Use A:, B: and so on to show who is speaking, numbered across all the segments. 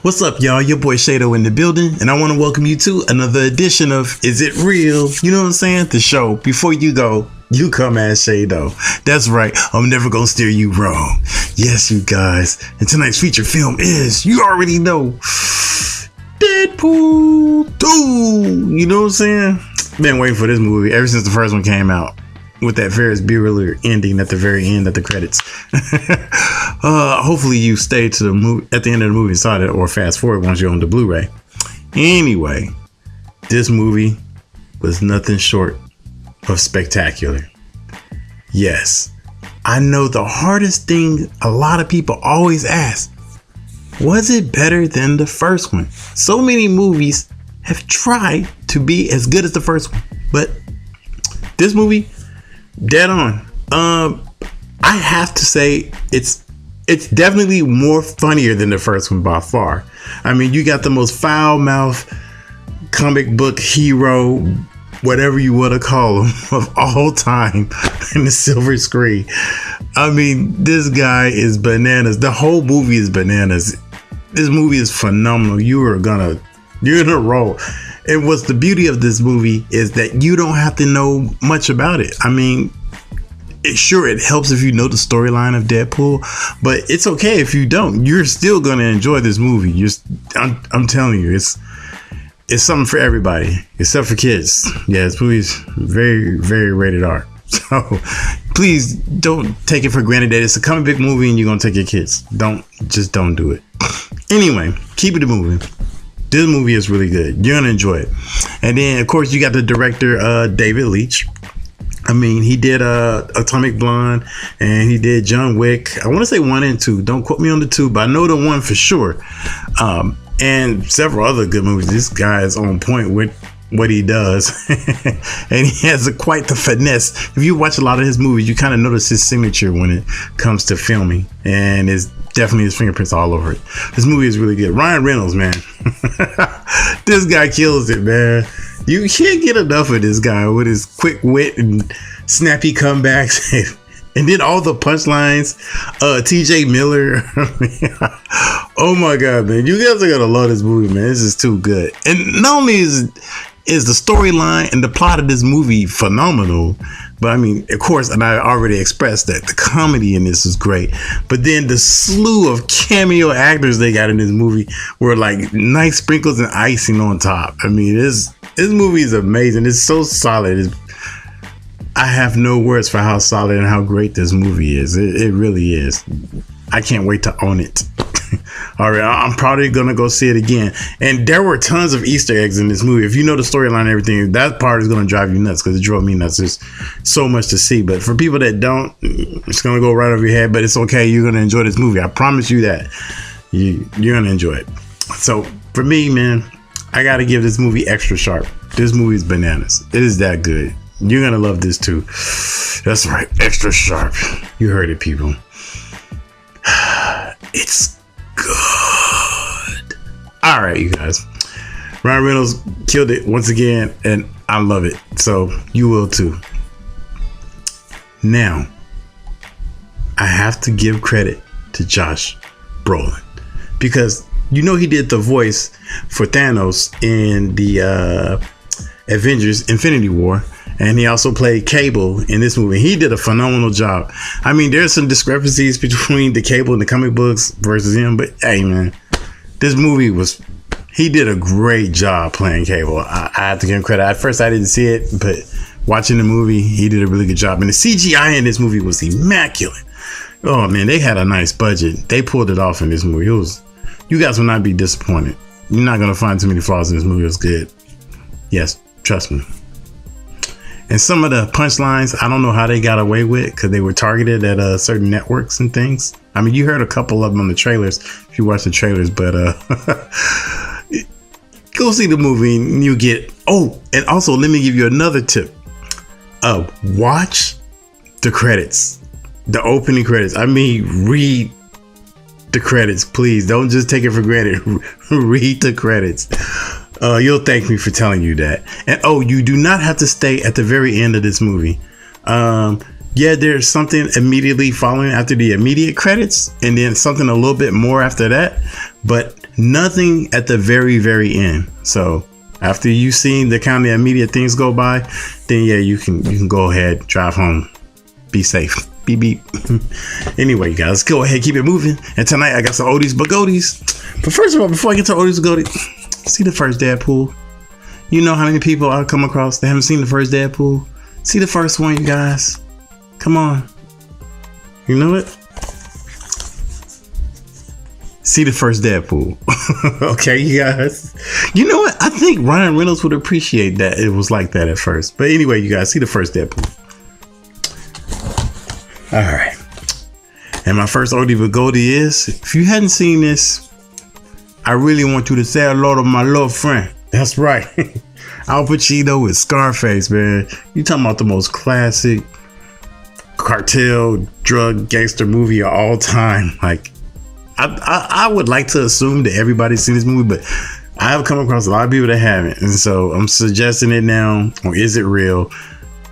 A: What's up, y'all? Your boy Shaydo in the building, and I want to welcome you to another edition of Is It Real? You know what I'm saying? The show. Before you go, you come ask Shaydo. That's right. I'm never going to steer you wrong. Yes, you guys. And tonight's feature film is, you already know, DeadPool 2. You know what I'm saying? Been waiting for this movie ever since the first one came out, with that Ferris Bueller ending at the very end of the credits. Hopefully you stay to the movie at the end of the movie and saw it, or fast forward once you're on the Blu-ray. Anyway, this movie was nothing short of spectacular. Yes, I know the hardest thing a lot of people always ask: was it better than the first one? So many movies have tried to be as good as the first one, but this movie, dead on. I have to say it's definitely more funnier than the first one by far. I mean, you got the most foul-mouthed comic book hero, whatever you want to call him, of all time in the silver screen. I mean, this guy is bananas. The whole movie is bananas. This movie is phenomenal. You're gonna roll. And what's the beauty of this movie is that you don't have to know much about it. I mean, it helps if you know the storyline of DeadPool, but it's okay if you don't. You're still going to enjoy this movie. I'm telling you, it's something for everybody, except for kids. Yeah, this movie's very, very rated R. So please don't take it for granted that it's a comic book movie and you're going to take your kids. Don't do it. Anyway, keep it moving. This movie is really good. You're going to enjoy it. And then, of course, you got the director, David Leitch. I mean, he did Atomic Blonde, and he did John Wick. I want to say 1 and 2. Don't quote me on the 2, but I know the 1 for sure. And several other good movies. This guy is on point with what he does. And he has quite the finesse. If you watch a lot of his movies, you kind of notice his signature when it comes to filming. And it's definitely his fingerprints all over it. This movie is really good. Ryan Reynolds, man. This guy kills it, man. You can't get enough of this guy with his quick wit and snappy comebacks and then all the punchlines. TJ Miller. Oh my God, man. You guys are going to love this movie, man. This is too good. And not only is the storyline and the plot of this movie phenomenal, but I mean, of course, and I already expressed that the comedy in this is great, but then the slew of cameo actors they got in this movie were like nice sprinkles and icing on top. I mean, this movie is amazing. It's so solid. I have no words for how solid and how great this movie is. It really is. I can't wait to own it. All right, I'm probably gonna go see it again. And there were tons of Easter eggs in this movie. If you know the storyline and everything, that part is gonna drive you nuts, because it drove me nuts. There's so much to see. But for people that don't, it's gonna go right over your head. But it's okay. You're gonna enjoy this movie. I promise you that. You're gonna enjoy it. So for me, man, I gotta give this movie extra sharp. This movie is bananas. It is that good. You're gonna love this too. That's right, extra sharp. You heard it, people. It's good. All right, you guys. Ryan Reynolds killed it once again, and I love it. So you will too. Now, I have to give credit to Josh Brolin, because you know he did the voice for Thanos in the Avengers Infinity War. And he also played Cable in this movie. He did a phenomenal job. I mean, there's some discrepancies between the Cable and the comic books versus him. But hey, man, this movie he did a great job playing Cable. I have to give him credit. At first, I didn't see it, but watching the movie, he did a really good job. And the CGI in this movie was immaculate. Oh, man, they had a nice budget. They pulled it off in this movie. You guys will not be disappointed. You're not going to find too many flaws in this movie. It was good. Yes, trust me. And some of the punchlines, I don't know how they got away with, because they were targeted at certain networks and things. I mean, you heard a couple of them on the trailers if you watch the trailers, but go see the movie and you get. Oh, and also let me give you another tip. Watch the credits, the opening credits. I mean, read the credits, please. Don't just take it for granted. Read the credits. You'll thank me for telling you that. And you do not have to stay at the very end of this movie. Yeah, there's something immediately following after the immediate credits, and then something a little bit more after that. But Nothing at the very, very end. So after you've seen the kind of immediate things go by, then yeah, you can go ahead, drive home, be safe, beep beep. Anyway, you guys, go ahead, keep it moving. And tonight I got some oldies but goldies. But first of all, before I get to oldies but goldies, see the first DeadPool. You know how many people I come across that haven't seen the first DeadPool? See the first one, you guys. Come on. You know it? See the first DeadPool. Okay, you guys. You know what? I think Ryan Reynolds would appreciate that it was like that at first. But anyway, you guys, see the first DeadPool. All right. And my first oldie but goldie is, if you hadn't seen this, I really want you to say hello to my little friend. That's right. Al Pacino with Scarface, man. You talking about the most classic cartel drug gangster movie of all time. Like, I would like to assume that everybody's seen this movie, but I have come across a lot of people that haven't. And so I'm suggesting it now. Or Is It Real?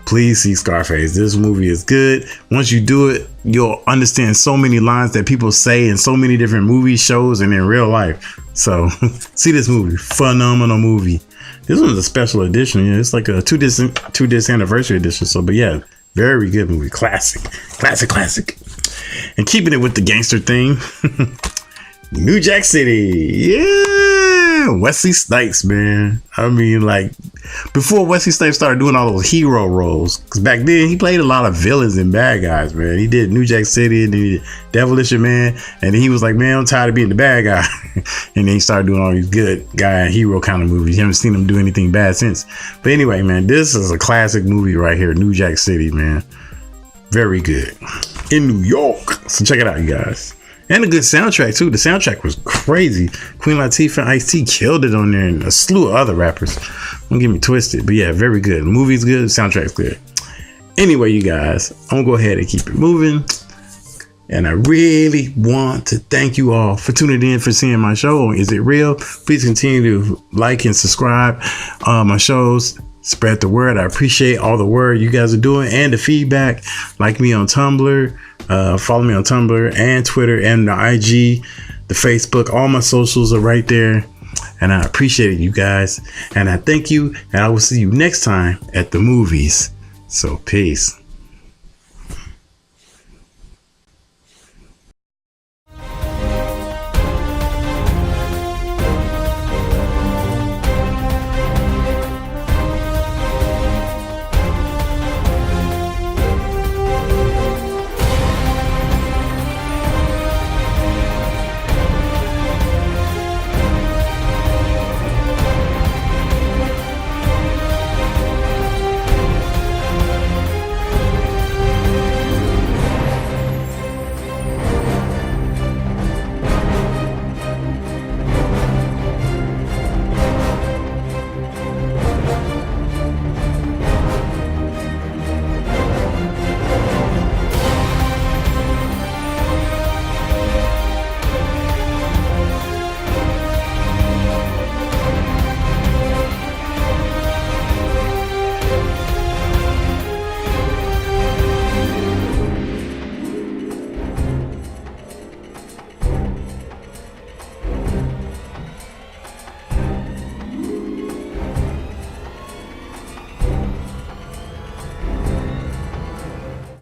A: Please see Scarface. This movie is good. Once you do it, you'll understand so many lines that people say in so many different movie shows and in real life. So see this movie. Phenomenal movie. This one's a special edition. Yeah, it's like a two disc anniversary edition. So, but yeah, very good movie. Classic. And keeping it with the gangster thing, New Jack City. Yeah, Wesley Snipes, man. I mean, like, before Wesley Snipes started doing all those hero roles, because back then he played a lot of villains and bad guys, man. He did New Jack City and then he did Devilish Man, and then he was like, man, I'm tired of being the bad guy. And then he started doing all these good guy hero kind of movies. You haven't seen him do anything bad since. But anyway, man, this is a classic movie right here, New Jack City, man. Very good. In New York. So check it out, you guys. And a good soundtrack too. The soundtrack was crazy. Queen Latifah and Ice-T killed it on there, and a slew of other rappers. Don't get me twisted, but yeah, very good. The movie's good, the soundtrack's good. Anyway, you guys, I'm gonna go ahead and keep it moving. And I really want to thank you all for tuning in, for seeing my show on Is It Real? Please continue to like and subscribe my shows. Spread the word. I appreciate all the word you guys are doing and the feedback. Like me on Tumblr. Follow me on Tumblr and Twitter and the IG, the Facebook. All my socials are right there. And I appreciate it, you guys. And I thank you. And I will see you next time at the movies. So peace.